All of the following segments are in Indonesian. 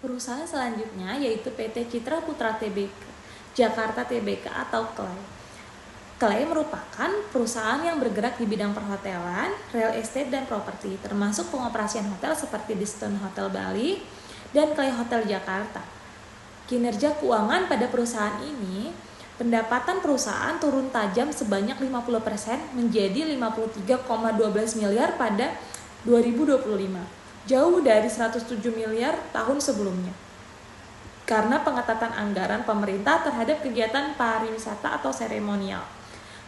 Perusahaan selanjutnya yaitu PT Citra Putra Tbk Jakarta Tbk atau CLAI. CLAI merupakan perusahaan yang bergerak di bidang perhotelan, real estate, dan properti, termasuk pengoperasian hotel seperti The Stone Hotel Bali dan CLAI Hotel Jakarta. Kinerja keuangan pada perusahaan ini, pendapatan perusahaan turun tajam sebanyak 50% menjadi 53,12 miliar pada 2025, jauh dari 107 miliar tahun sebelumnya. Karena pengetatan anggaran pemerintah terhadap kegiatan pariwisata atau seremonial.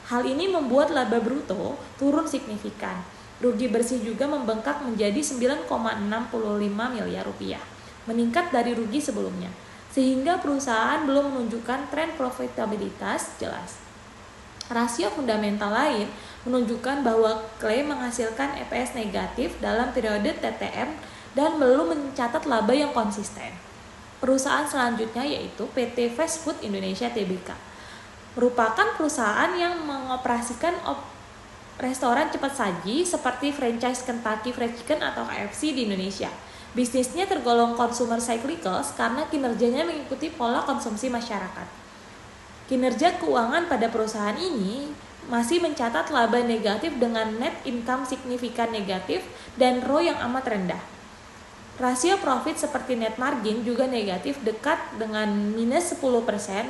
Hal ini membuat laba bruto turun signifikan. Rugi bersih juga membengkak menjadi 9,65 miliar rupiah, meningkat dari rugi sebelumnya, sehingga perusahaan belum menunjukkan tren profitabilitas jelas. Rasio fundamental lain menunjukkan bahwa CLAI menghasilkan EPS negatif dalam periode TTM dan belum mencatat laba yang konsisten. Perusahaan selanjutnya yaitu PT Fast Food Indonesia Tbk. Merupakan perusahaan yang mengoperasikan restoran cepat saji seperti franchise Kentucky Fried Chicken atau KFC di Indonesia. Bisnisnya tergolong consumer cyclicals karena kinerjanya mengikuti pola konsumsi masyarakat. Kinerja keuangan pada perusahaan ini masih mencatat laba negatif dengan net income signifikan negatif dan ROE yang amat rendah. Rasio profit seperti net margin juga negatif dekat dengan minus 10%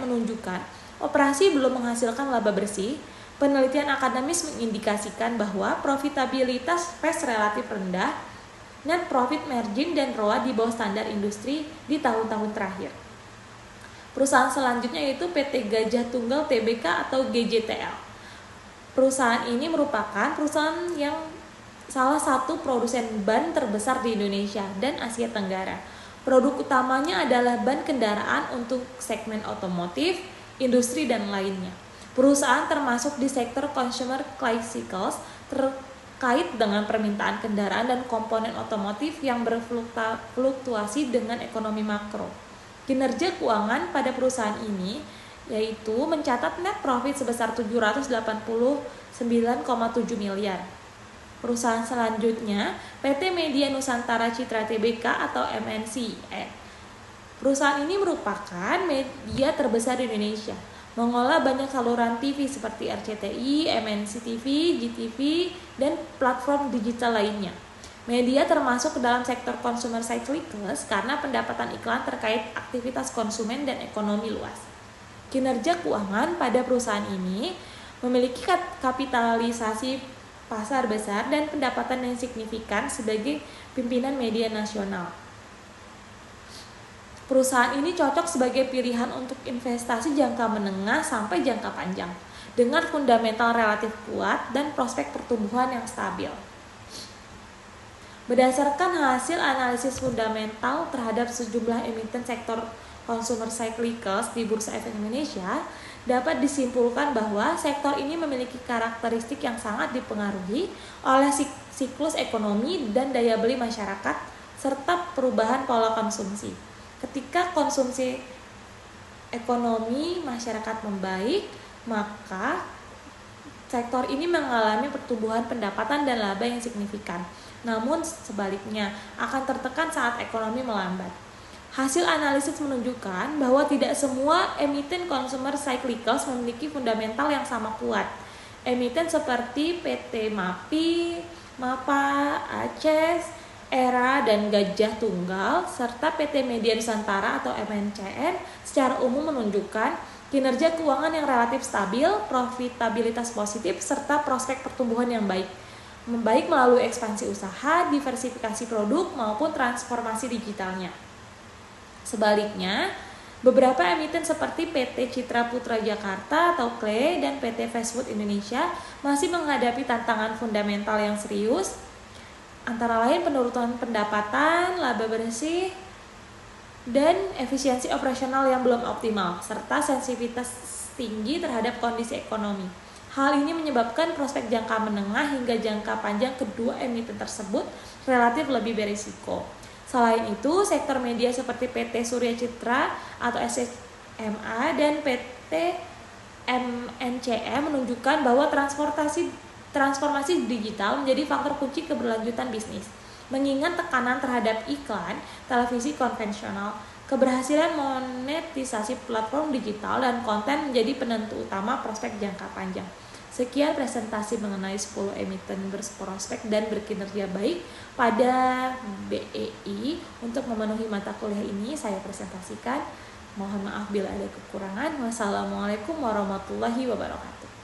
menunjukkan operasi belum menghasilkan laba bersih. Penelitian akademis mengindikasikan bahwa profitabilitas PES relatif rendah, net profit margin dan ROA di bawah standar industri di tahun-tahun terakhir. Perusahaan selanjutnya yaitu PT Gajah Tunggal Tbk atau GJTL. Perusahaan ini merupakan perusahaan yang salah satu produsen ban terbesar di Indonesia dan Asia Tenggara. Produk utamanya adalah ban kendaraan untuk segmen otomotif, industri, dan lainnya. Perusahaan termasuk di sektor consumer cyclicals terkait dengan permintaan kendaraan dan komponen otomotif yang berfluktuasi dengan ekonomi makro. Kinerja keuangan pada perusahaan ini yaitu mencatat net profit sebesar 789,7 miliar. Perusahaan selanjutnya PT Media Nusantara Citra Tbk atau MNC. Perusahaan ini merupakan media terbesar di Indonesia, mengolah banyak saluran TV seperti RCTI, MNC TV, GTV, dan platform digital lainnya. Media termasuk ke dalam sektor consumer cyclicals karena pendapatan iklan terkait aktivitas konsumen dan ekonomi luas. Kinerja keuangan pada perusahaan ini memiliki kapitalisasi pasar besar dan pendapatan yang signifikan sebagai pimpinan media nasional. Perusahaan ini cocok sebagai pilihan untuk investasi jangka menengah sampai jangka panjang dengan fundamental relatif kuat dan prospek pertumbuhan yang stabil. Berdasarkan hasil analisis fundamental terhadap sejumlah emiten sektor consumer cyclicals di Bursa Efek Indonesia, dapat disimpulkan bahwa sektor ini memiliki karakteristik yang sangat dipengaruhi oleh siklus ekonomi dan daya beli masyarakat serta perubahan pola konsumsi. Ketika konsumsi ekonomi masyarakat membaik, maka sektor ini mengalami pertumbuhan pendapatan dan laba yang signifikan. Namun sebaliknya akan tertekan saat ekonomi melambat. Hasil analisis menunjukkan bahwa tidak semua emiten consumer cyclicals memiliki fundamental yang sama kuat. Emiten seperti PT MAPI, MAPA, ACES, ERA, dan Gajah Tunggal, serta PT Media Nusantara atau MNCN secara umum menunjukkan kinerja keuangan yang relatif stabil, profitabilitas positif, serta prospek pertumbuhan yang baik melalui ekspansi usaha, diversifikasi produk, maupun transformasi digitalnya. Sebaliknya, beberapa emiten seperti PT Citra Putra Jakarta atau CLAI dan PT Fast Food Indonesia masih menghadapi tantangan fundamental yang serius, antara lain penurunan pendapatan, laba bersih, dan efisiensi operasional yang belum optimal, serta sensitivitas tinggi terhadap kondisi ekonomi. Hal ini menyebabkan prospek jangka menengah hingga jangka panjang kedua emiten tersebut relatif lebih berisiko. Selain itu, sektor media seperti PT Surya Citra atau SCMA dan PT MNCM menunjukkan bahwa transformasi digital menjadi faktor kunci keberlanjutan bisnis. Mengingat tekanan terhadap iklan televisi konvensional, keberhasilan monetisasi platform digital dan konten menjadi penentu utama prospek jangka panjang. Sekian presentasi mengenai 10 emiten berprospek dan berkinerja baik pada BEI. Untuk memenuhi mata kuliah ini saya presentasikan. Mohon maaf bila ada kekurangan. Wassalamualaikum warahmatullahi wabarakatuh.